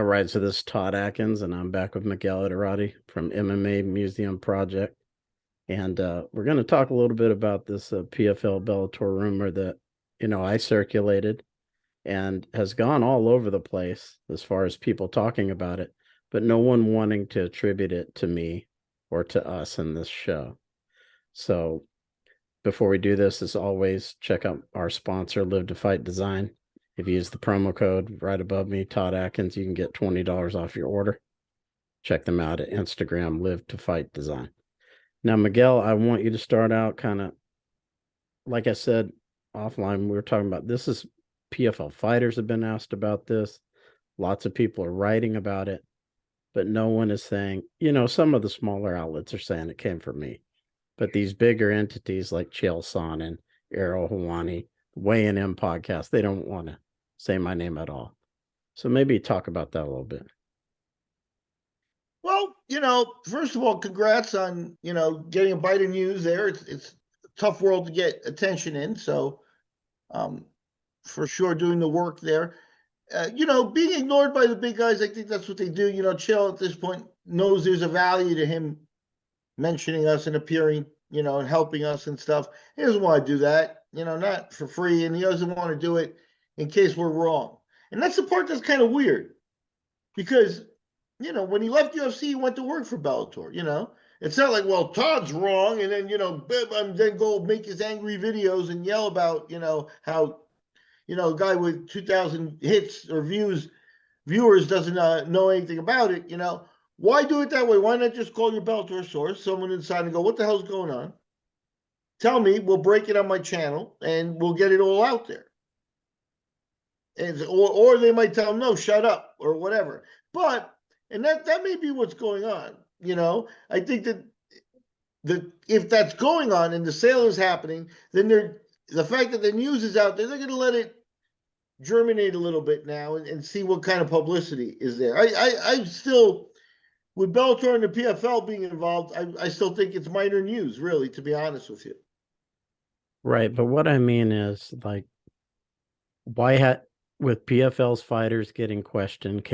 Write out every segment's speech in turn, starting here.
All right, so this is Todd Atkins, and I'm back with Miguel Iterati from MMA Museum Project. And we're going to talk a little bit about this PFL Bellator rumor that, I circulated and has gone all over the place as far as people talking about it, but no one wanting to attribute it to me or to us in this show. So before we do this, as always, check out our sponsor, Live to Fight Design. If you use the promo code right above me, Todd Atkins, you can get $20 off your order. Check them out at Instagram, Live to Fight Design. Now, Miguel, I want you to start out kind of, like I said offline, we were talking about this is PFL fighters have been asked about this. Lots of people are writing about it, but no one is saying, some of the smaller outlets are saying it came from me. But these bigger entities like Chael Sonnen, Errol Hawani, Weigh In podcast, they don't want to say my name at all. So maybe talk about that a little bit. Well, first of all, congrats on, getting a bite of news there. It's a tough world to get attention in. So for sure doing the work there. Being ignored by the big guys, I think that's what they do. Chael at this point knows there's a value to him mentioning us and appearing, and helping us and stuff. He doesn't want to do that, not for free. And he doesn't want to do it in case we're wrong. And that's the part that's kind of weird because, when he left UFC, he went to work for Bellator, It's not like, well, Todd's wrong. And then, then go make his angry videos and yell about, how, a guy with 2,000 hits or viewers doesn't know anything about it, Why do it that way? Why not just call your Bellator source, someone inside, and go, what the hell's going on? Tell me, we'll break it on my channel, and we'll get it all out there. And or they might tell him, no, shut up, or whatever. But, and that may be what's going on, I think that if that's going on and the sale is happening, then the fact that the news is out there, they're going to let it germinate a little bit now and see what kind of publicity is there. I still, with Bellator and the PFL being involved, I still think it's minor news, really, to be honest with you. Right, but what I mean is, like, why with PFL's fighters getting questioned,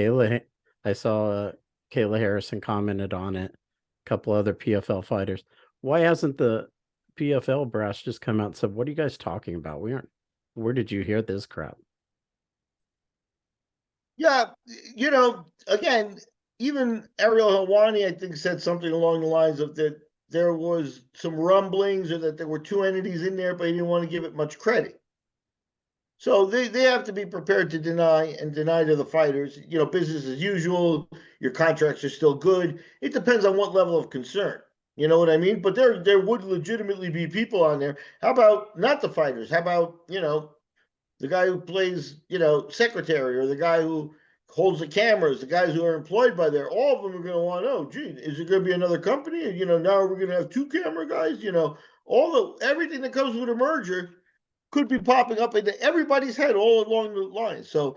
I saw Kayla Harrison commented on it, a couple other PFL fighters. Why hasn't the PFL brass just come out and said, what are you guys talking about? Where did you hear this crap? Yeah, again, even Ariel Helwani, I think, said something along the lines of that there was some rumblings or that there were two entities in there, but he didn't want to give it much credit. So they have to be prepared to deny to the fighters, business as usual, your contracts are still good. It depends on what level of concern. You know what I mean? But there would legitimately be people on there. How about not the fighters? How about, the guy who plays, secretary, or the guy who holds the cameras, the guys who are employed by there? All of them are going to want to know, gee, is it going to be another company? Now we're going to have two camera guys, everything that comes with a merger could be popping up into everybody's head all along the line. So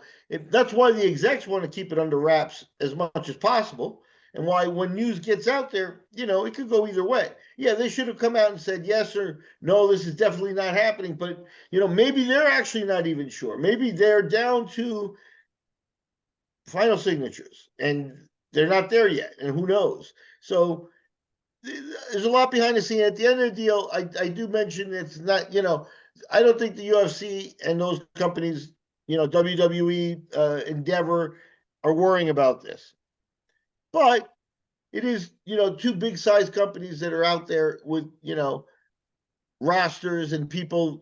that's why the execs want to keep it under wraps as much as possible. And why when news gets out there, it could go either way. Yeah, they should have come out and said yes or no, this is definitely not happening. But, maybe they're actually not even sure. Maybe they're down to final signatures and they're not there yet. And who knows? So there's a lot behind the scene. At the end of the deal, I do mention it's not, I don't think the UFC and those companies, WWE, Endeavor, are worrying about this. But it is, two big size companies that are out there with, rosters and people,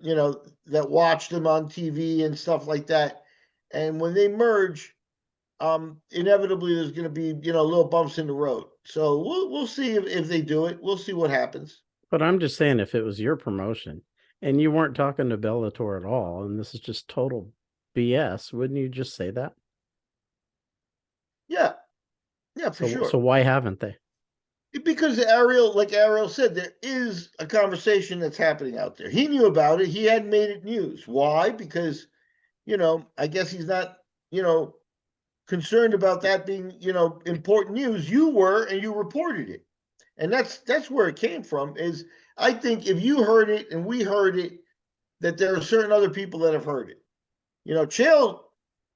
that watch them on TV and stuff like that. And when they merge, inevitably there's going to be, little bumps in the road. So we'll see if they do it. We'll see what happens. But I'm just saying, if it was your promotion and you weren't talking to Bellator at all, and this is just total BS, wouldn't you just say that? Yeah, for sure. So why haven't they? Because like Ariel said, there is a conversation that's happening out there. He knew about it. He hadn't made it news. Why? Because, I guess he's not, concerned about that being, important news. You were, and you reported it. And that's where it came from. Is I think if you heard it and we heard it, that there are certain other people that have heard it. Chael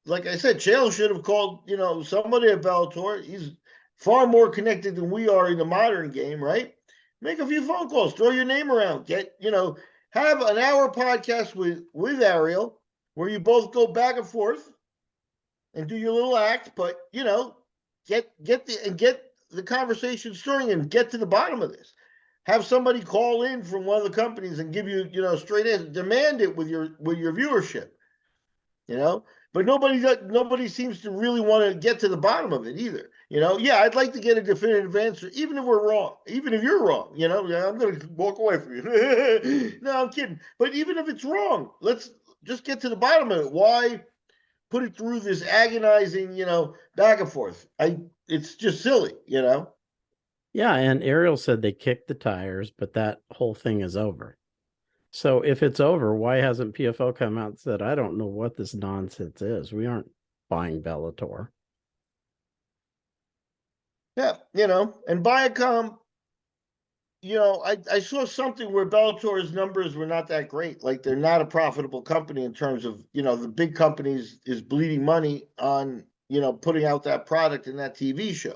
like I said, Chael should have called, somebody at Bellator. He's far more connected than we are in the modern game, right? Make a few phone calls, throw your name around, have an hour podcast with Ariel where you both go back and forth and do your little act, but get the conversation stirring and get to the bottom of this. Have somebody call in from one of the companies and give you, straight answer. Demand it with your viewership, you know. But nobody seems to really want to get to the bottom of it either. Yeah, I'd like to get a definitive answer, even if we're wrong, even if you're wrong. I'm going to walk away from you. No, I'm kidding. But even if it's wrong, let's just get to the bottom of it. Why put it through this agonizing, back and forth? It's just silly. Yeah, and Ariel said they kicked the tires, but that whole thing is over. So if it's over, why hasn't PFL come out and said, I don't know what this nonsense is? We aren't buying Bellator. Yeah, and Viacom, I saw something where Bellator's numbers were not that great. Like they're not a profitable company in terms of, the big companies is bleeding money on, putting out that product in that TV show.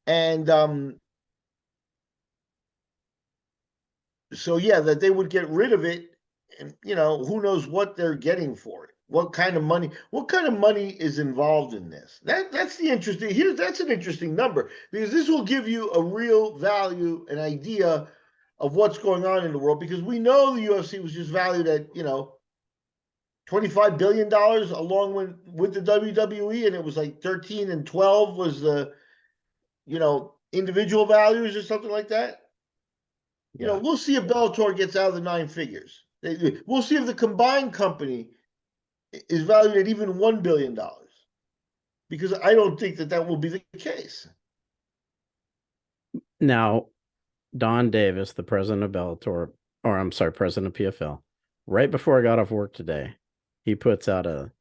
And so yeah, that they would get rid of it, and who knows what they're getting for it. What kind of money is involved in this? That's the interesting here. That's an interesting number because this will give you a real value, an idea of what's going on in the world. Because we know the UFC was just valued at $25 billion along with the WWE, and it was like 13 and 12 was the individual values or something like that. Yeah. We'll see if Bellator gets out of the nine figures. We'll see if the combined company is valued at even $1 billion, because I don't think that will be the case. Now, Don Davis, the president of Bellator, or I'm sorry, president of PFL, right before I got off work today, he puts out a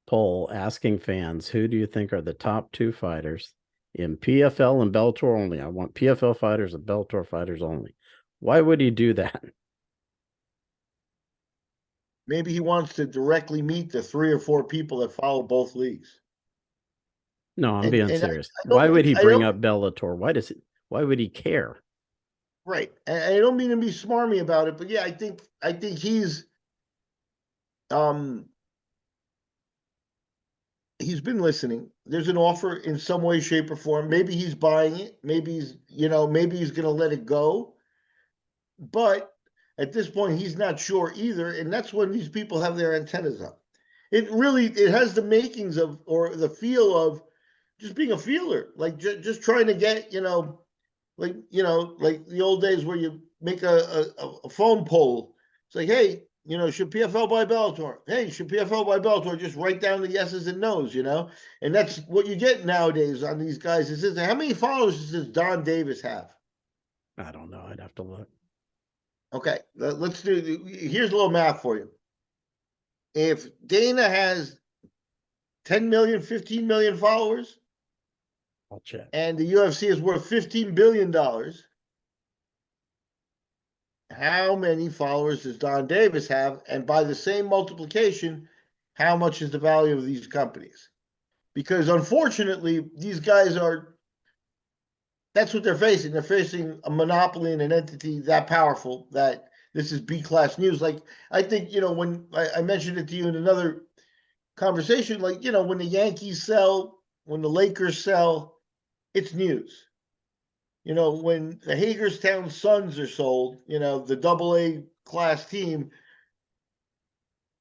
poll asking fans, who do you think are the top two fighters in PFL and Bellator only? I want PFL fighters and Bellator fighters only. Why would he do that? Maybe he wants to directly meet the 3 or 4 people that follow both leagues. No, I'm And being and serious. I Why don't would mean he I bring don't up Bellator? Why would he care? right. And I don't mean to be smarmy about it, but yeah, I think um he's been listening. There's an offer in some way, shape, or form. Maybe he's buying it. Maybe he's going to let it go. But at this point, he's not sure either, and that's when these people have their antennas up. It has the makings of, or the feel of, just being a feeler, like just trying to get, like the old days where you make a phone poll. It's like, hey, should PFL buy Bellator? Hey, should PFL buy Bellator? Just write down the yeses and nos. And that's what you get nowadays on these guys. It says, how many followers does Don Davis have? I don't know. I'd have to look. Okay, let's do. Here's a little math for you. If Dana has 10 million, 15 million followers, I'll check. and the UFC is worth $15 billion, how many followers does Don Davis have? And by the same multiplication, how much is the value of these companies? Because unfortunately, these guys that's what they're facing. They're facing a monopoly and an entity that powerful that this is B-class news. Like, I think, when I mentioned it to you in another conversation, like, when the Yankees sell, when the Lakers sell, it's news. When the Hagerstown Suns are sold, the AA class team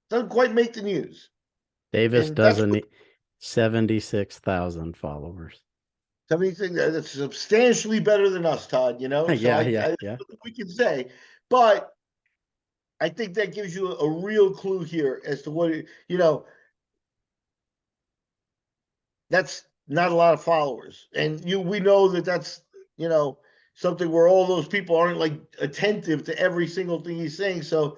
doesn't quite make the news. Davis And that's doesn't 76,000 followers. something that's substantially better than us, Todd, So Yeah, I yeah, don't yeah. think we can say, but I think that gives you a real clue here as to what, that's not a lot of followers. And we know that's, something where all those people aren't like attentive to every single thing he's saying. So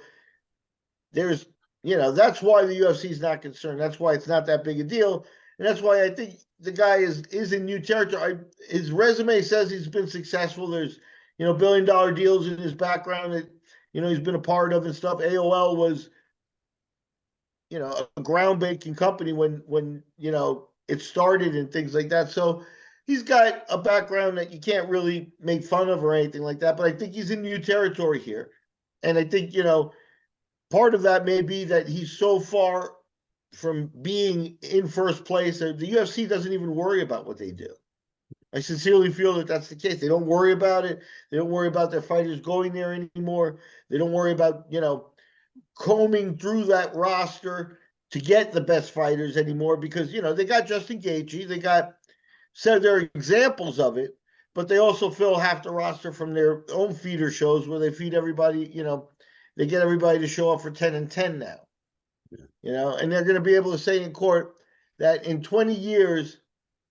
there's, that's why the UFC is not concerned. That's why it's not that big a deal. And that's why I think the guy is in new territory. His resume says he's been successful. There's, billion-dollar deals in his background that, he's been a part of and stuff. AOL was a groundbreaking company when it started and things like that. So he's got a background that you can't really make fun of or anything like that. But I think he's in new territory here, and I think part of that may be that he's so far from being in first place that the UFC doesn't even worry about what they do. I sincerely feel that that's the case. They don't worry about it. They don't worry about their fighters going there anymore. They don't worry about combing through that roster to get the best fighters anymore because they got Justin Gaethje, they got there are examples of it, but they also fill half the roster from their own feeder shows where they feed everybody. They get everybody to show up for 10 and 10 now. And they're going to be able to say in court that in 20 years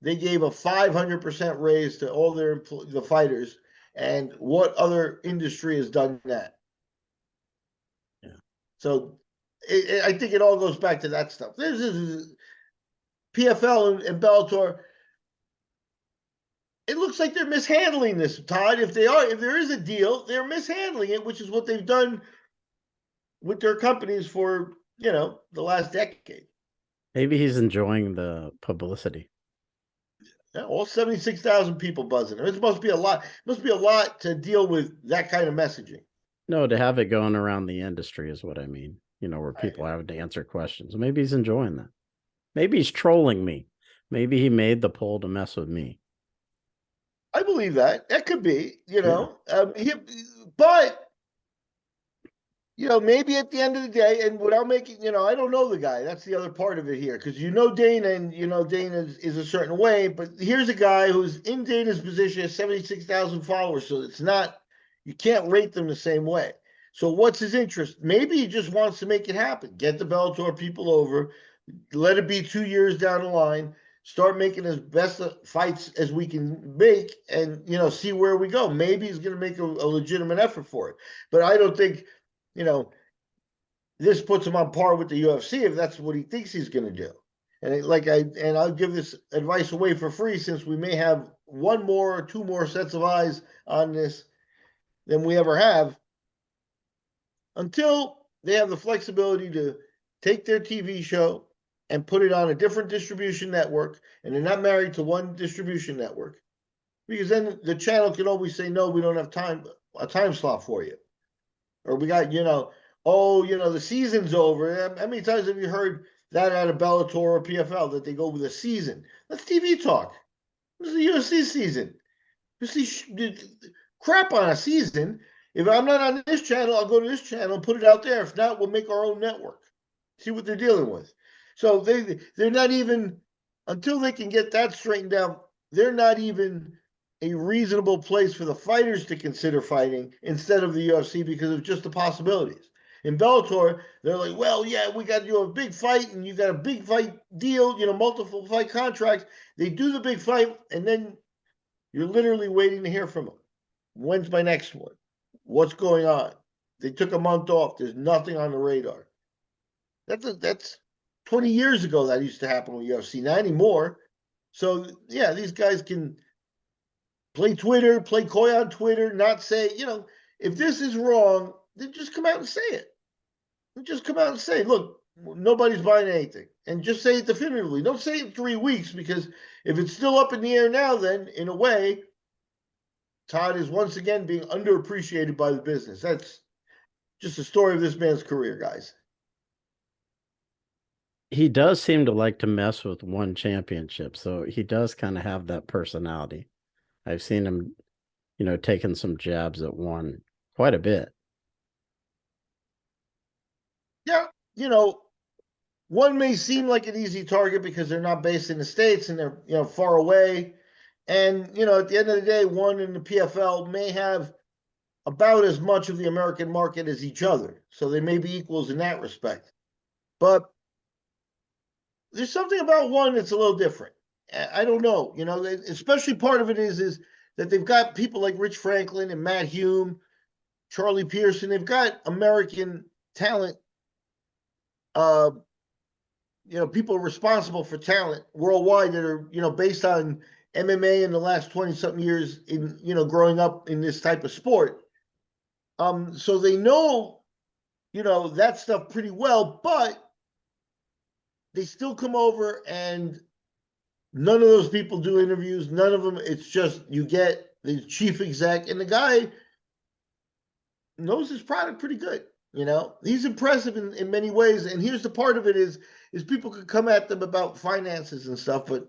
they gave a 500% raise to all the fighters. And what other industry has done that? Yeah. So I think it all goes back to that stuff. This is PFL and Bellator. It looks like they're mishandling this, Todd. If there is a deal, they're mishandling it, which is what they've done with their companies for the last decade. Maybe he's enjoying the publicity. Yeah, all 76,000 people buzzing. It must be a lot. It must be a lot to deal with that kind of messaging. No, to have it going around the industry is what I mean. Where people have to answer questions. Maybe he's enjoying that. Maybe he's trolling me. Maybe he made the poll to mess with me. I believe that. That could be, Yeah. but maybe at the end of the day, and without making, I don't know the guy. That's the other part of it here, because Dana, and Dana is a certain way. But here's a guy who's in Dana's position, has 76,000 followers, so it's not, you can't rate them the same way. So what's his interest? Maybe he just wants to make it happen. Get the Bellator people over. Let it be 2 years down the line. Start making as best fights as we can make, and see where we go. Maybe he's going to make a legitimate effort for it, but I don't think this puts him on par with the UFC if that's what he thinks he's going to do. And I'll give this advice away for free, since we may have one more or two more sets of eyes on this than we ever have. Until they have the flexibility to take their TV show and put it on a different distribution network, and they're not married to one distribution network, because then the channel can always say, no, we don't have a time slot for you. Or we got, the season's over. How many times have you heard that out of Bellator or PFL, that they go with a season? That's TV talk. This is the UFC season. You see crap on a season. If I'm not on this channel, I'll go to this channel and put it out there. If not, we'll make our own network. See what they're dealing with. So they're not even, until they can get that straightened out, they're not even a reasonable place for the fighters to consider fighting instead of the UFC, because of just the possibilities. In Bellator, they're like, well, yeah, we got a big fight, and you got a big fight deal, multiple fight contracts. They do the big fight, and then you're literally waiting to hear from them. When's my next one? What's going on? They took a month off. There's nothing on the radar. That's 20 years ago that used to happen with UFC, not anymore. So, yeah, these guys can play Twitter, play coy on Twitter, not say, if this is wrong, then just come out and say it. Just come out and say, look, nobody's buying anything. And just say it definitively. Don't say it in 3 weeks, because if it's still up in the air now, then in a way, Todd is once again being underappreciated by the business. That's just the story of this man's career, guys. He does seem to like to mess with one championship, so he does kind of have that personality. I've seen him, taking some jabs at one quite a bit. Yeah, one may seem like an easy target because they're not based in the States and they're far away. And at the end of the day, one in the PFL may have about as much of the American market as each other, so they may be equals in that respect. But there's something about one that's a little different. I don't know, especially part of it is that they've got people like Rich Franklin and Matt Hume, Charlie Pearson. They've got American talent. People responsible for talent worldwide that are, based on MMA in the last 20 something years in, growing up in this type of sport. So they know, that stuff pretty well, but they still come over, and none of those people do interviews. None of them. It's just you get the chief exec, and the guy knows his product pretty good. He's impressive in many ways. And here's the part of it is people could come at them about finances and stuff, but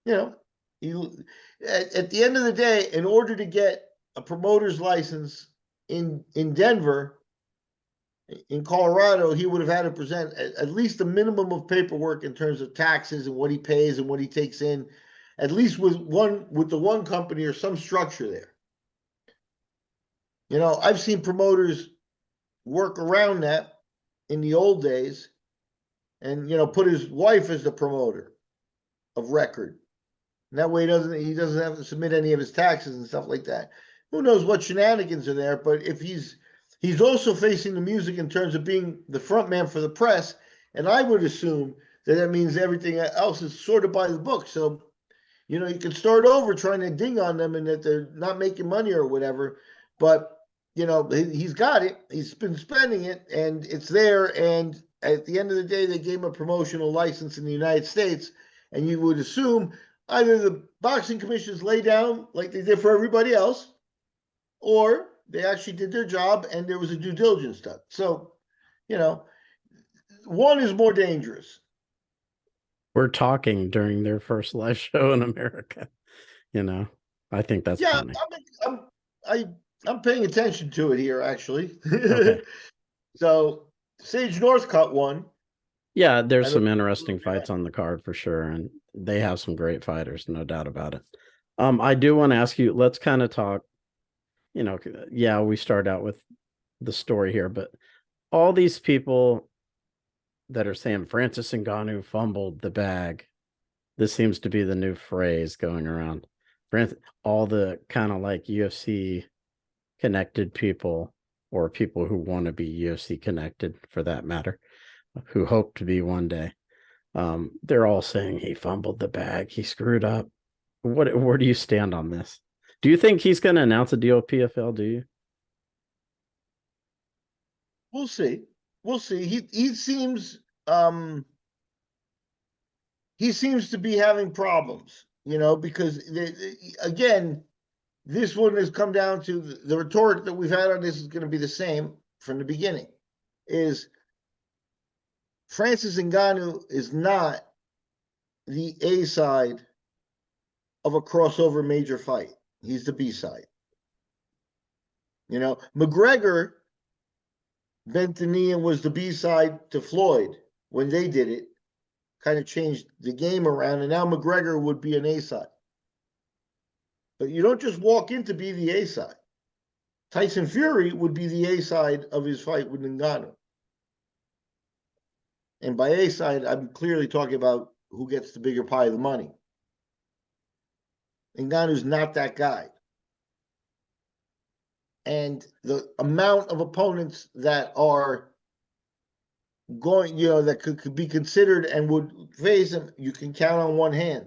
you at the end of the day, in order to get a promoter's license in Denver, in Colorado, he would have had to present at least a minimum of paperwork in terms of taxes and what he pays and what he takes in, at least with the one company or some structure there. I've seen promoters work around that in the old days and, put his wife as the promoter of record. And that way he doesn't have to submit any of his taxes and stuff like that. Who knows what shenanigans are there, but if he's also facing the music in terms of being the front man for the press, and I would assume that means everything else is sort of by the book. So, you can start over trying to ding on them and that they're not making money or whatever, but he's got it. He's been spending it, and it's there. And at the end of the day, they gave him a promotional license in the United States, and you would assume either the boxing commissions lay down like they did for everybody else, or they actually did their job and there was a due diligence done. So, one is more dangerous. We're talking during their first live show in America. I think that's funny. I'm paying attention to it here, actually. Okay. So Sage Northcutt won. Yeah, there's some interesting fights on the card for sure, and they have some great fighters, no doubt about it. I do want to ask you, let's kind of talk, we start out with the story here, but all these people that are saying Francis Ngannou fumbled the bag, this seems to be the new phrase going around. All the kind of like UFC connected people, or people who want to be UFC connected for that matter, who hope to be one day, they're all saying he fumbled the bag, he screwed up. Where do you stand on this? Do you think he's going to announce a deal with PFL? Do you? We'll see. He seems to be having problems, because again, this one has come down to the rhetoric that we've had on this is going to be the same from the beginning. Is Francis Ngannou is not the A side of a crossover major fight. He's the B side. McGregor bent the knee and was the B side to Floyd when they did it. Kind of changed the game around, and now McGregor would be an A side. But you don't just walk in to be the A side. Tyson Fury would be the A side of his fight with Ngannou. And by A side, I'm clearly talking about who gets the bigger pie of the money. Ngannou's not that guy. And the amount of opponents that are going, that could be considered and would face him, you can count on one hand.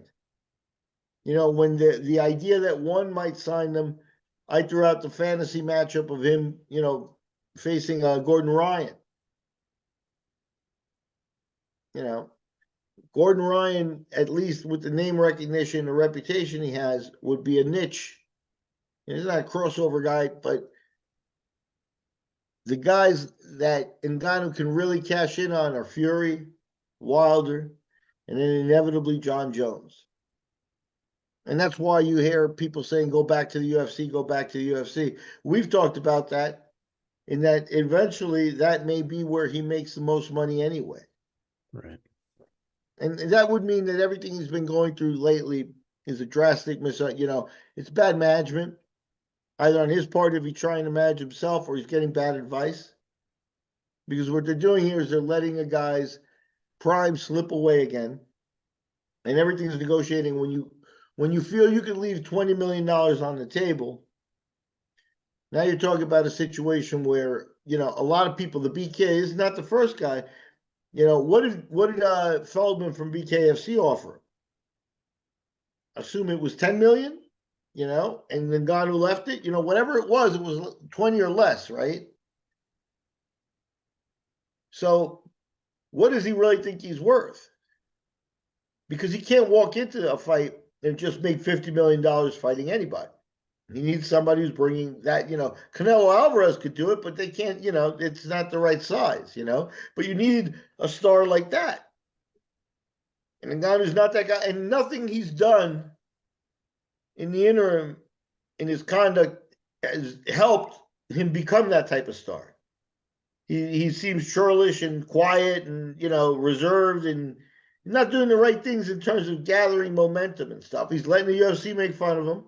When the idea that one might sign them, I threw out the fantasy matchup of him, facing Gordon Ryan. Gordon Ryan, at least with the name recognition, the reputation he has, would be a niche. He's not a crossover guy, but the guys that Ngannou can really cash in on are Fury, Wilder, and then inevitably John Jones. And that's why you hear people saying, go back to the UFC, go back to the UFC. We've talked about that, in that eventually that may be where he makes the most money anyway. Right. And that would mean that everything he's been going through lately is a drastic it's bad management, either on his part if he's trying to manage himself or he's getting bad advice. Because what they're doing here is they're letting a guy's prime slip away again. And everything's negotiating when you feel you can leave $20 million on the table. Now you're talking about a situation where, a lot of people, the BK is not the first guy. What did Feldman from BKFC offer? Assume it was 10 million, and then Ngannou left it, whatever it was 20 or less, right? So what does he really think he's worth? Because he can't walk into a fight and just make $50 million fighting anybody. He needs somebody who's bringing that, Canelo Alvarez could do it, but they can't, it's not the right size, but you need a star like that. And a guy who's not that guy, and nothing he's done in the interim in his conduct has helped him become that type of star. He seems churlish and quiet and, reserved and not doing the right things in terms of gathering momentum and stuff. He's letting the UFC make fun of him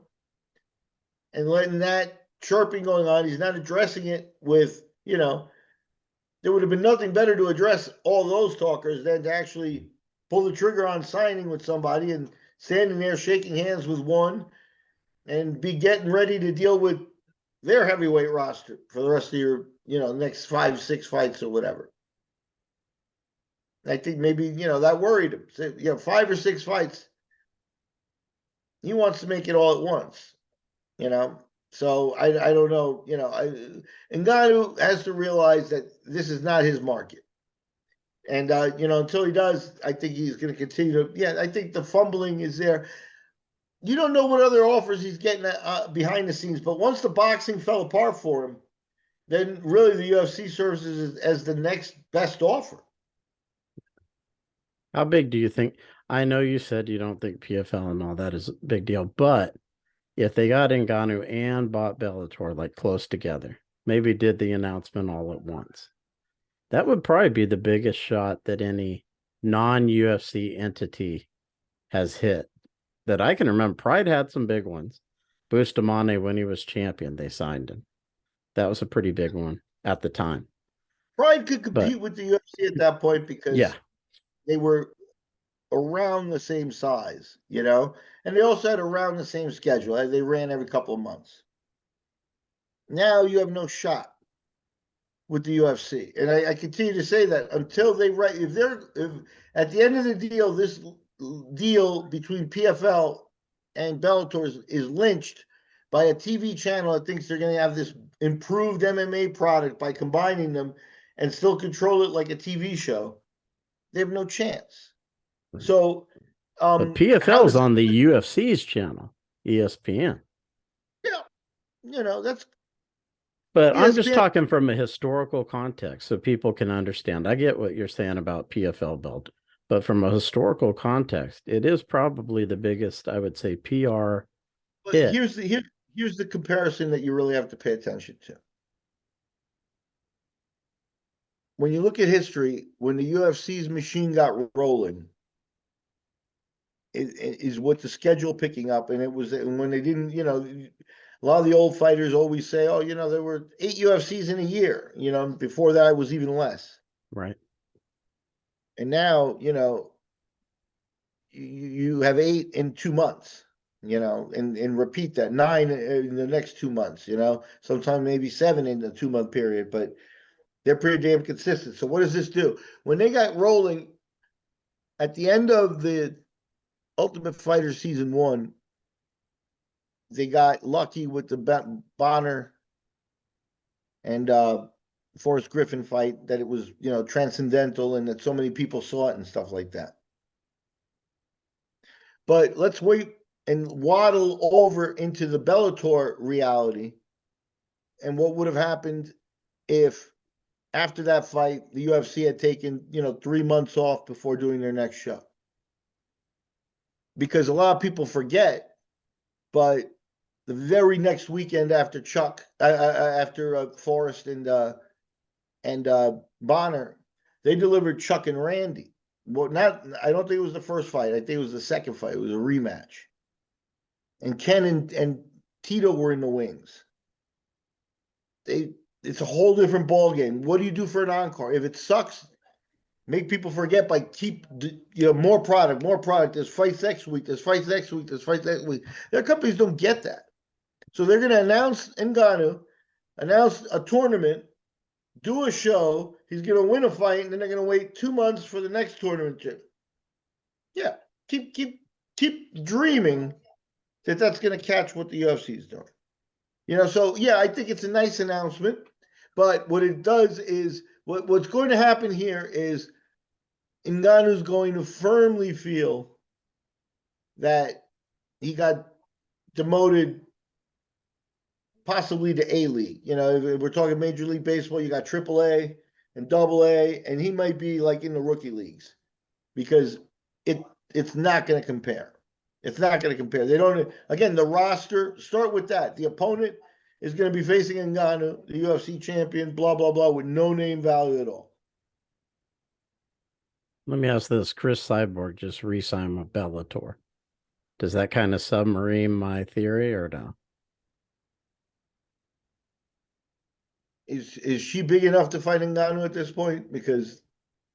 and letting that chirping going on. He's not addressing it with, there would have been nothing better to address all those talkers than to actually pull the trigger on signing with somebody and standing there shaking hands with one and be getting ready to deal with their heavyweight roster for the rest of your, next 5-6 fights or whatever. I think maybe, that worried him. So, 5 or 6 fights. He wants to make it all at once, So I don't know, Ngannou has to realize that this is not his market. And, until he does, I think he's going to continue to, I think the fumbling is there. You don't know what other offers he's getting behind the scenes, but once the boxing fell apart for him, then really the UFC serves as the next best offer. How big do you think? I know you said you don't think PFL and all that is a big deal, but if they got Ngannou and bought Bellator like close together, maybe did the announcement all at once, that would probably be the biggest shot that any non-UFC entity has hit that I can remember. Pride had some big ones. Bustamante, when he was champion, they signed him. That was a pretty big one at the time. Pride could compete with the UFC at that point because they were around the same size, and they also had around the same schedule. They ran every couple of months. Now you have no shot with the UFC, and I continue to say that until they if at the end of the deal, this deal between PFL and Bellator is lynched by a TV channel that thinks they're going to have this improved MMA product by combining them and still control it like a TV show, they have no chance. So, but PFL is on the UFC's channel, ESPN. Yeah, that's. But ESPN, I'm just talking from a historical context so people can understand. I get what you're saying about PFL belt, but from a historical context, it is probably the biggest, I would say, PR hit. Here's the comparison that you really have to pay attention to. When you look at history, when the UFC's machine got rolling, it is what the schedule picking up, and it was when they didn't, a lot of the old fighters always say, oh, there were 8 UFCs in a year, before that it was even less. Right. And now, you have 8 in 2 months, and repeat that 9 in the next 2 months, sometime maybe 7 in the 2-month period, but they're pretty damn consistent. So what does this do? When they got rolling at the end of the Ultimate Fighter season 1, they got lucky with the Bonner and Forrest Griffin fight that it was, transcendental and that so many people saw it and stuff like that. But let's wait and waddle over into the Bellator reality and what would have happened if after that fight the UFC had taken, 3 months off before doing their next show. Because a lot of people forget, but the very next weekend after Forrest and Bonner, they delivered Chuck and Randy. Well, I don't think it was the first fight. I think it was the second fight. It was a rematch. And Ken and Tito were in the wings. It's a whole different ball game. What do you do for an encore? If it sucks, make people forget by keep more product. There's fights next week. There's fights next week. Their companies don't get that. So they're going to announce Ngannou, announce a tournament, do a show. He's going to win a fight, and then they're going to wait 2 months for the next tournament. Yeah, keep dreaming that that's going to catch what the UFC is doing. So yeah, I think it's a nice announcement, but what it does is what's going to happen here is Ngannou's going to firmly feel that he got demoted possibly to A League. You know, if we're talking Major League Baseball, you got Triple A and Double A, and he might be like in the rookie leagues because it it's not going to compare. It's not going to compare. They don't. Again, the roster. Start with that. The opponent is going to be facing Ngannou, the UFC champion. Blah blah blah, with no name value at all. Let me ask this: Chris Cyborg just re-signed with Bellator. Does that kind of submarine my theory or no? Is she big enough to fight Ngannou at this point? Because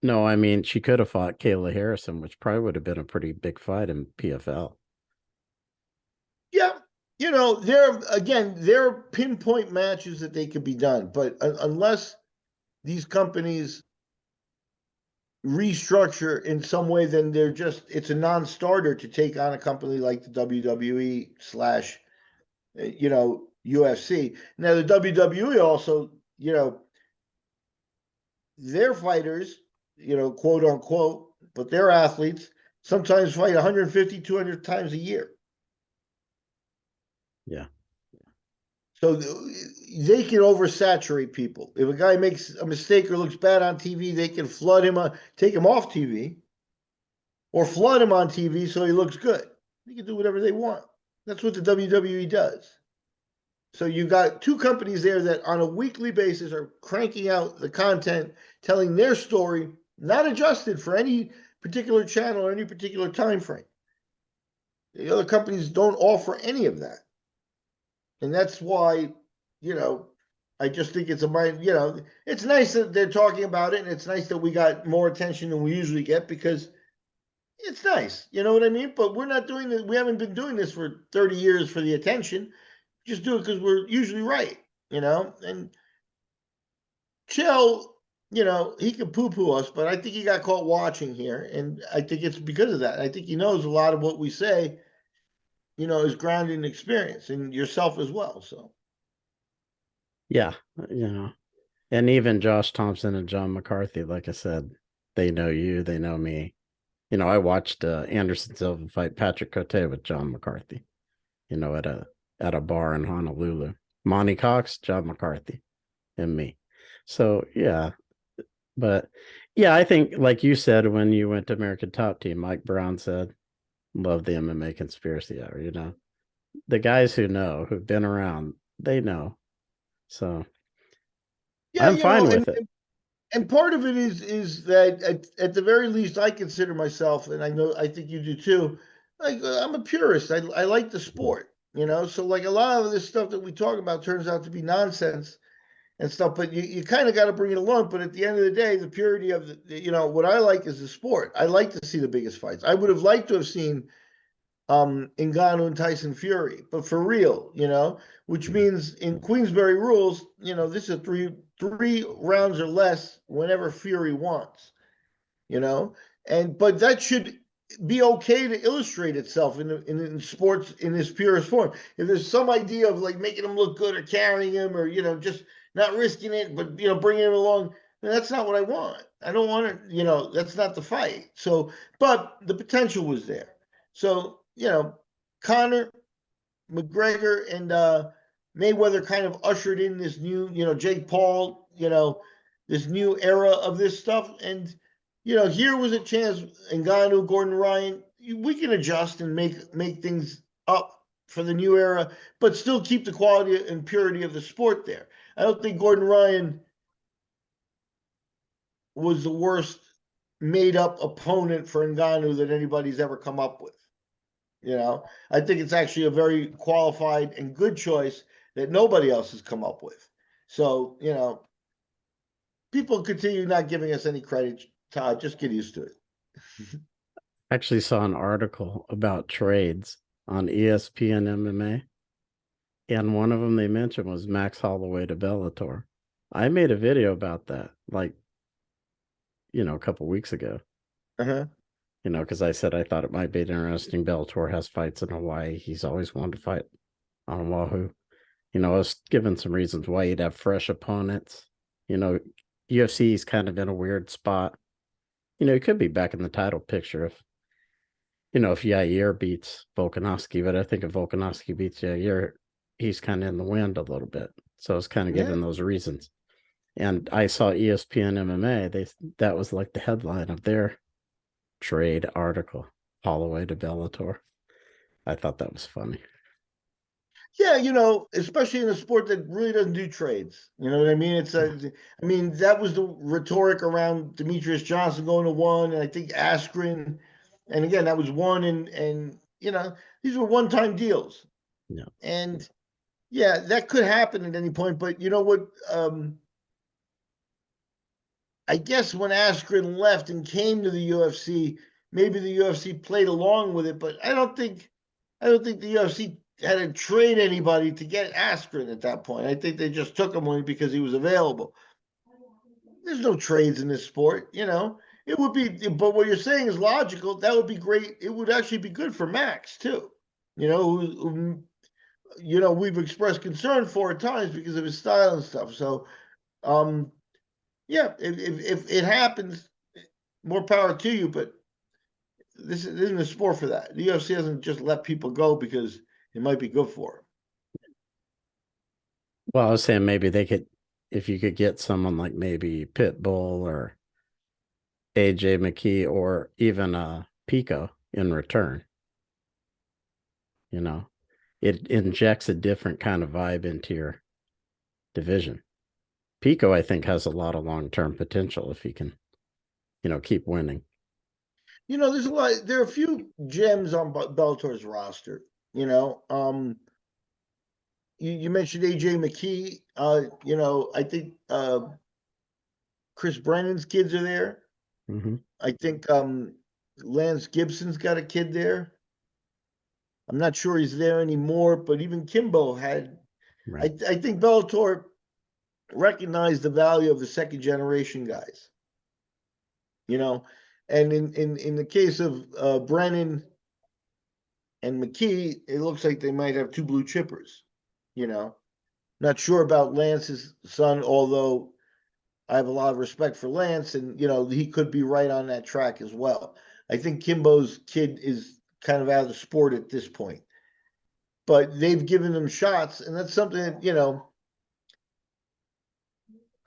No, I mean she could have fought Kayla Harrison, which probably would have been a pretty big fight in PFL. yeah, you know, there are pinpoint matches that they could be done, but unless these companies restructure in some way, then it's a non-starter to take on a company like the WWE slash UFC. Now the WWE also, their fighters, quote unquote, but their athletes sometimes fight 150, 200 times a year. Yeah. So they can oversaturate people. If a guy makes a mistake or looks bad on TV, they can flood him take him off TV, or flood him on TV so he looks good. They can do whatever they want. That's what the WWE does. So you got two companies there that on a weekly basis are cranking out the content, telling their story, not adjusted for any particular channel or any particular time frame. The other companies don't offer any of that. And that's why, I just think it's it's nice that they're talking about it, and it's nice that we got more attention than we usually get because it's nice. You know what I mean? But we're not doing this. We haven't been doing this for 30 years for the attention. Just do it because we're usually right, And Chill, he can poo poo us, but I think he got caught watching here. And I think it's because of that. I think he knows a lot of what we say, is grounded in experience and yourself as well. So, Yeah. And even Josh Thompson and John McCarthy, like I said, they know you, they know me. I watched Anderson Silva fight Patrick Cote with John McCarthy, at a bar in Honolulu. Monty Cox, John McCarthy, and me. So yeah, but yeah, I think like you said when you went to American Top Team, Mike Brown said, "Love the MMA Conspiracy Hour." The guys who know, who've been around, they know. So yeah, I'm fine with it. and part of it is that at the very least, I consider myself, and I think you do too. Like I'm a purist. I like the sport, So like a lot of this stuff that we talk about turns out to be nonsense and stuff. But you kind of got to bring it along. But at the end of the day, the purity of what I like is the sport. I like to see the biggest fights. I would have liked to have seen Ngannou and Tyson Fury, but for real, which means in Queensberry rules, this is three rounds or less whenever Fury wants, you know, but that should be okay to illustrate itself in sports in its purest form. If there's some idea of like making him look good or carrying him or just not risking it, but bringing him along, that's not what I want. I don't want it. That's not the fight. So, but the potential was there. So Conor McGregor and Mayweather kind of ushered in this new, Jake Paul, this new era of this stuff. And, here was a chance, Ngannou, Gordon Ryan, we can adjust and make things up for the new era, but still keep the quality and purity of the sport there. I don't think Gordon Ryan was the worst made up opponent for Ngannou that anybody's ever come up with. I think it's actually a very qualified and good choice that nobody else has come up with. So, people continue not giving us any credit, Todd. Just get used to it. I actually saw an article about trades on ESPN MMA, and one of them they mentioned was Max Holloway to Bellator. I made a video about that, like, a couple weeks ago. Uh-huh. Because I said I thought it might be interesting. Bellator has fights in Hawaii. He's always wanted to fight on Oahu. I was given some reasons why he'd have fresh opponents. UFC is kind of in a weird spot. He could be back in the title picture if Yair beats Volkanovski, but I think if Volkanovski beats Yair, he's kind of in the wind a little bit. So it's kind of Yeah. given those reasons. And I saw ESPN MMA, that was like the headline of their trade article, Holloway to Bellator. I thought that was funny. Yeah, especially in a sport that really doesn't do trades. You know what I mean? I mean, that was the rhetoric around Demetrius Johnson going to one, and I think Askren, and again, that was one, and these were one-time deals, Yeah. and yeah, that could happen at any point. But you know what? I guess when Askren left and came to the UFC, maybe the UFC played along with it, but I don't think the UFC had to trade anybody to get Askren at that point. I think they just took him only because he was available. There's no trades in this sport. It would be, but what you're saying is logical. That would be great. It would actually be good for Max too. We've expressed concern for at times because of his style and stuff. So, um, yeah, if it happens, more power to you. But this isn't a sport for that. The UFC doesn't just let people go because it might be good for them. Well, I was saying maybe if you could get someone like maybe Pitbull or AJ McKee or even Pico in return, you know, it injects a different kind of vibe into your division. Pico, I think, has a lot of long-term potential if he can, keep winning. There's a lot. There are a few gems on Bellator's roster. You mentioned AJ McKee. I think Chris Brennan's kids are there. Mm-hmm. I think Lance Gibson's got a kid there. I'm not sure he's there anymore, but even Kimbo had. I, Right. I think Bellator recognized the value of the second generation guys. You know, and in the case of Brennan and McKee, it looks like they might have two blue chippers. You know, Not sure about Lance's son, although I have a lot of respect for Lance, and he could be right on that track as well. I think Kimbo's kid is kind of out of the sport at this point, but they've given him shots, and that's something that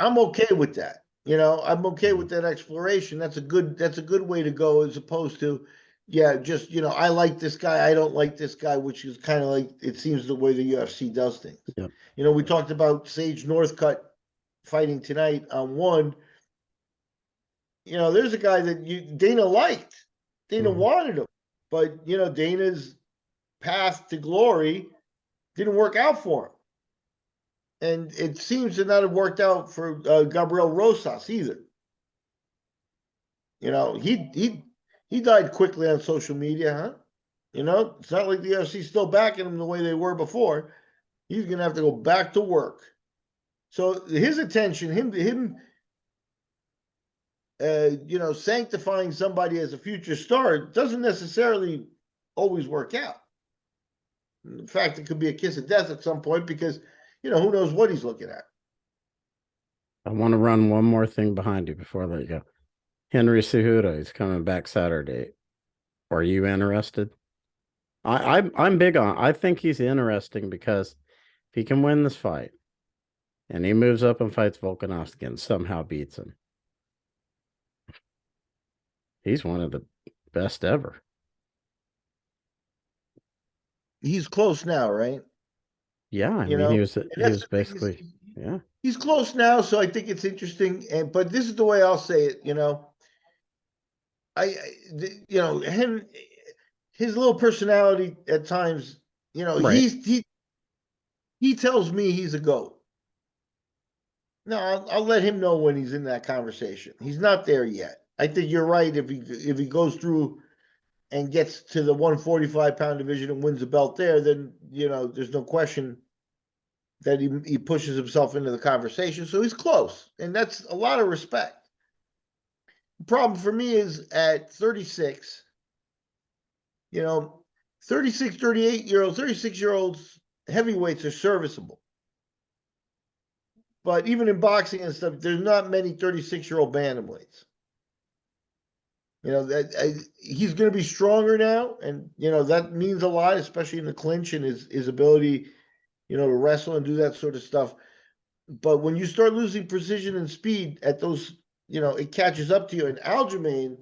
I'm okay with that. I'm okay Mm-hmm. with that exploration. That's a good way to go as opposed to, yeah, just I like this guy, I don't like this guy, which is kind of like it seems the way the UFC does things. Yep. We talked about Sage Northcutt fighting tonight on one. There's a guy that Dana liked. Dana Mm-hmm. wanted him, but Dana's path to glory didn't work out for him, and it seems to not have worked out for Gabriel Rosas either. He died quickly on social media, huh? It's not like the UFC's still backing him the way they were before. He's gonna have to go back to work. So his attention, him sanctifying somebody as a future star doesn't necessarily always work out. In fact, it could be a kiss of death at some point because, who knows what he's looking at. I want to run one more thing behind you before I let you go. Henry Cejudo is coming back Saturday. Are you interested? I'm big on. I think he's interesting because if he can win this fight and he moves up and fights Volkanovski and somehow beats him, he's one of the best ever. He's close now, right? Yeah, I You mean know, and he that's was the thing is basically yeah, he's close now, so I think it's interesting. But this is the way I'll say it. Him, his little personality at times. right. He tells me he's a goat. No, I'll let him know when he's in that conversation. He's not there yet. I think you're right. If he goes through and gets to the 145-pound division and wins the belt there, then there's no question that he pushes himself into the conversation. So he's close, and that's a lot of respect. The problem for me is at 36, you know, 36, 38-year-olds, 36-year-olds heavyweights are serviceable. But even in boxing and stuff, there's not many 36-year-old bantamweights. He's going to be stronger now, and that means a lot, especially in the clinch and his ability, to wrestle and do that sort of stuff. But when you start losing precision and speed at those, it catches up to you. And Aljamain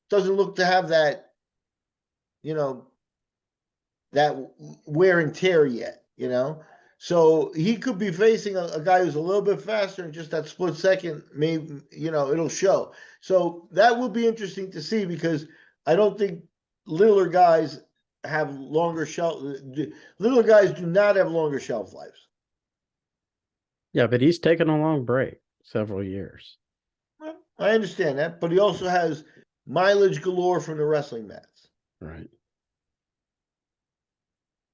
doesn't look to have that, you know, that wear and tear yet, So he could be facing a guy who's a little bit faster, and just that split second, maybe, it'll show. So that will be interesting to see, because I don't think littler guys have longer shelf. Littler guys do not have longer shelf lives. Yeah, but he's taken a long break, several years. Well, I understand that, but he also has mileage galore from the wrestling mats. Right.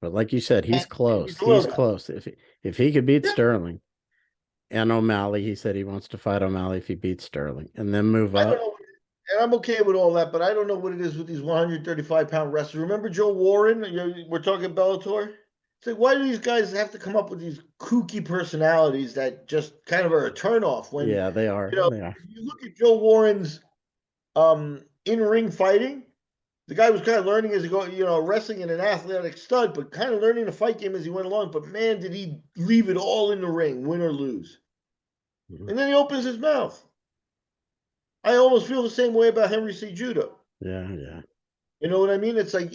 But like you said, he's And close. he's a little He's guy. close. If he could beat Yeah, Sterling and O'Malley, he said he wants to fight O'Malley if he beats Sterling and then move I don't up. know, and I'm okay with all that, but I don't know what it is with these 135-pound wrestlers. Remember Joe Warren? We're talking Bellator. It's like, why do these guys have to come up with these kooky personalities that just kind of are a turnoff? When Yeah, they are. They are. if you look at Joe Warren's in-ring fighting, the guy was kind of learning as he go, wrestling in an athletic stud, but kind of learning the fight game as he went along. But man, did he leave it all in the ring, win or lose. Mhm. And then he opens his mouth. I almost feel the same way about Henry C. Judo. Yeah, yeah. You know what I mean? It's like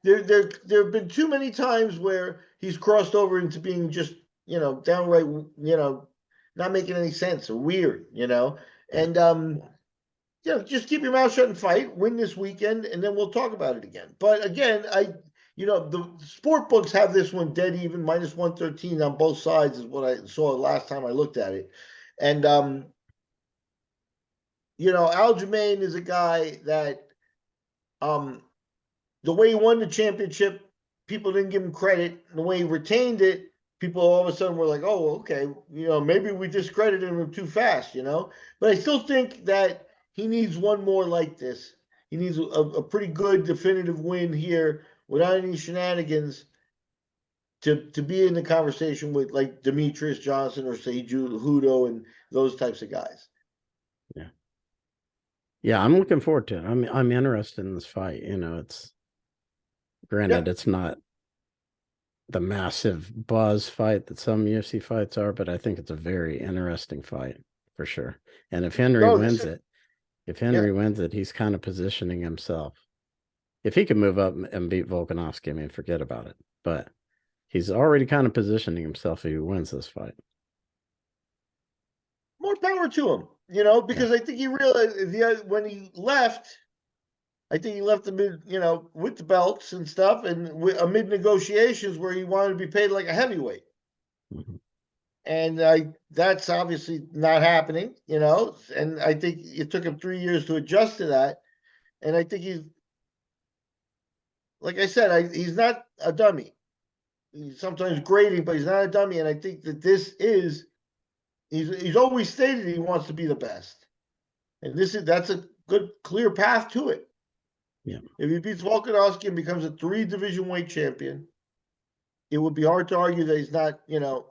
there have been too many times where he's crossed over into being just, downright, not making any sense or weird, Yeah. and just keep your mouth shut and fight, win this weekend, and then we'll talk about it again. But again, the sport books have this one dead even, -113 on both sides is what I saw last time I looked at it. And Aljamain is a guy that, um the way he won the championship, people didn't give him credit. And the way he retained it, people all of a sudden were like, "Oh, okay, maybe we discredited him too fast," But I still think that he needs one more like this. He needs a pretty good definitive win here without any shenanigans to be in the conversation with, like, Demetrius Johnson or Seiju Hudo and those types of guys. Yeah. Yeah, I'm looking forward to it. I'm interested in this fight. It's granted Yep. it's not the massive buzz fight that some UFC fights are, but I think it's a very interesting fight for sure. And if Henry No, this wins is it, yeah. he's kind of positioning himself. If he can move up and beat Volkanovski, I mean, forget about it. But he's already kind of positioning himself if he wins this fight. More power to him, Yeah. because I think he realized when he left. I think he left amid, with the belts and stuff, and amid negotiations where he wanted to be paid like a heavyweight. Mhm. And that's obviously not happening, And I think it took him 3 years to adjust to that. And I think he's, like I said, he's not a dummy. He's sometimes grading, but he's not a dummy. And I think that he's always stated he wants to be the best. And that's a good, clear path to it. Yeah. If he beats Volkanovski and becomes a 3 division weight champion, it would be hard to argue that he's not,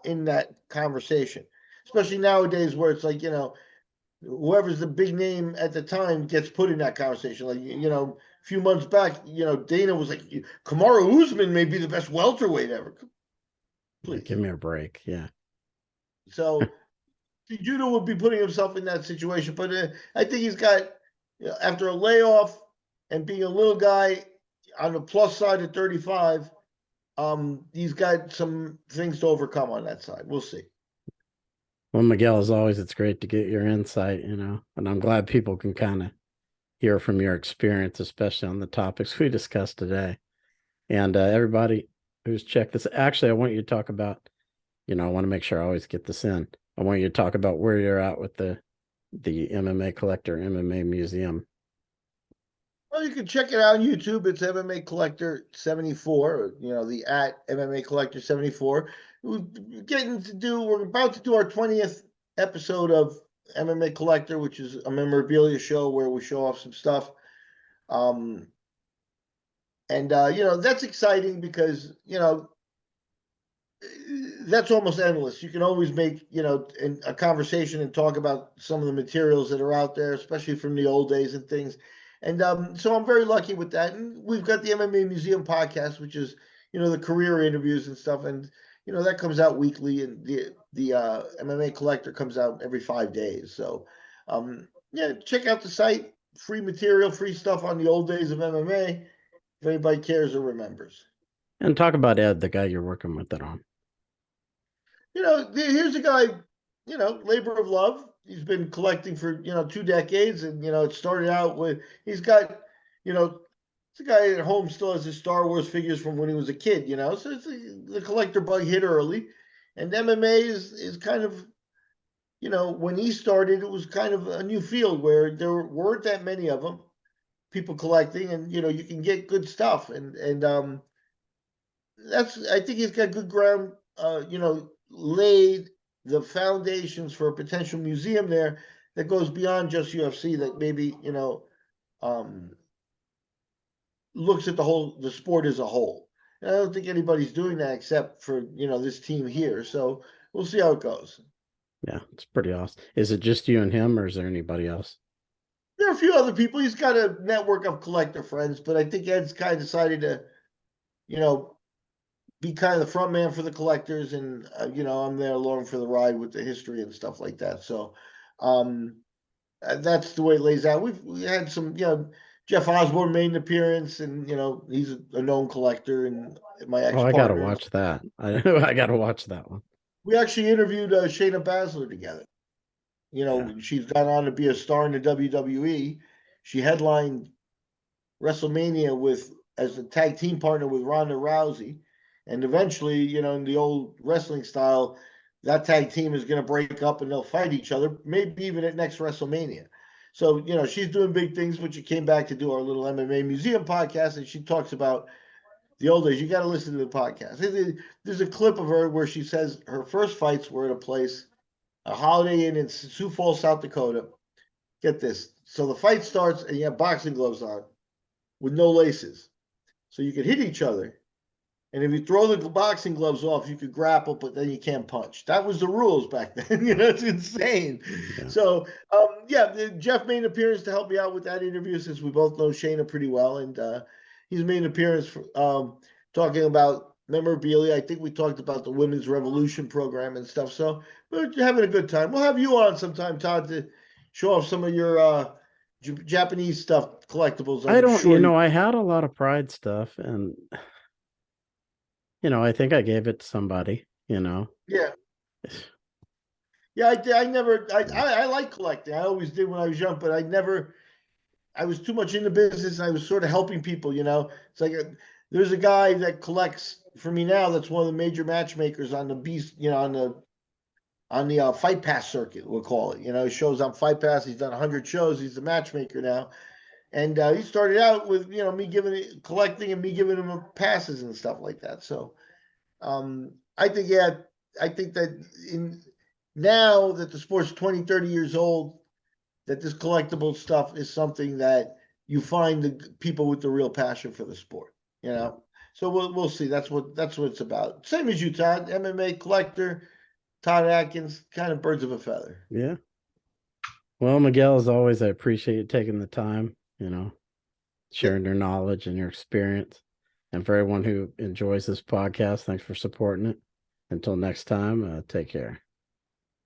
in that conversation, especially nowadays where it's like, whoever's the big name at the time gets put in that conversation. Like, a few months back, Dana was like, Kamaru Usman may be the best welterweight ever. Yeah, Please. give me a break. Yeah. So Judo would be putting himself in that situation, but I think he's got, after a layoff and being a little guy on the plus side of 35, he's got some things to overcome on that side. We'll see. Well, Miguel, as always, it's great to get your insight, and I'm glad people can kind of hear from your experience, especially on the topics we discussed today. And everybody who's checked this, actually, I want you to talk about, I want to make sure I always get this in. I want you to talk about where you're at with the MMA Collector MMA Museum. Well, you can check it out on YouTube. It's MMA Collector 74, the at MMA Collector 74. We're about to do our 20th episode of MMA Collector, which is a memorabilia show where we show off some stuff. Um, and that's exciting because, that's almost endless. You can always make, a conversation and talk about some of the materials that are out there, especially from the old days and things. And so I'm very lucky with that. And we've got the MMA Museum podcast, which is, the career interviews and stuff. And, that comes out weekly. And the MMA Collector comes out every 5 days. So, yeah, check out the site. Free material, free stuff on the old days of MMA. If anybody cares or remembers. And talk about Ed, the guy you're working with it on. Here's a guy, labor of love. He's been collecting for, 2 decades. And, it started out with, he's got, it's a guy at home still has his Star Wars figures from when he was a kid, so the collector bug hit early. And MMA is kind of, when he started, it was kind of a new field where there weren't that many of them, people collecting, and, you can get good stuff. And I think he's got good ground, laid the foundations for a potential museum there that goes beyond just UFC, that maybe, um, looks at the sport as a whole. And I don't think anybody's doing that except for, this team here. So we'll see how it goes. Yeah, it's pretty awesome. Is it just you and him, or is there anybody else? There are a few other people. He's got a network of collector friends, but I think Ed's kind of decided to, you know, be kind of the front man for the collectors, and I'm there along for the ride with the history and stuff like that. So um, that's the way it lays out. We had some, Jeff Osborne made an appearance, and he's a known collector and my Oh, ex I gotta partner. watch that. I gotta watch that one. We actually interviewed Shayna Baszler together. Yeah. She's gone on to be a star in the WWE. She headlined WrestleMania with as a tag team partner with Ronda Rousey, and eventually, in the old wrestling style, that tag team is going to break up and they'll fight each other, maybe even at next WrestleMania. So, she's doing big things, but she came back to do our little MMA museum podcast, and she talks about the old days. You got to listen to the podcast. There's a clip of her where she says her first fights were at a Holiday Inn in Sioux Falls, South Dakota. Get this. So the fight starts, and you have boxing gloves on with no laces. So you could hit each other. And if you throw the boxing gloves off, you could grapple, but then you can't punch. That was the rules back then. It's insane. Yeah. So, yeah, Jeff made an appearance to help me out with that interview, since we both know Shayna pretty well. And he's made an appearance for, talking about memorabilia. I think we talked about the Women's Revolution program and stuff. So we're having a good time. We'll have you on sometime, Todd, to show off some of your Japanese stuff, collectibles. I I'm don't, sure you. I had a lot of Pride stuff, and I think I gave it to somebody. Yeah. Yeah, I never, I like collecting. I always did when I was young, but I was too much in the business. And I was sort of helping people, It's like, there's a guy that collects for me now that's one of the major matchmakers on the beast, on the Fight Pass circuit, we'll call it. He shows on Fight Pass. He's done 100 shows. He's the matchmaker now. And he started out with, me collecting and me giving him passes and stuff like that. So I think, yeah, I think that now that the sport's 20, 30 years old, that this collectible stuff is something that you find the people with the real passion for the sport, you Yeah. know. So we'll see. That's what it's about. Same as you, Todd, MMA collector, Todd Atkins, kind of birds of a feather. Yeah. Well, Miguel, as always, I appreciate you taking the time, sharing Yep. your knowledge and your experience. And for everyone who enjoys this podcast, thanks for supporting it. Until next time, take care.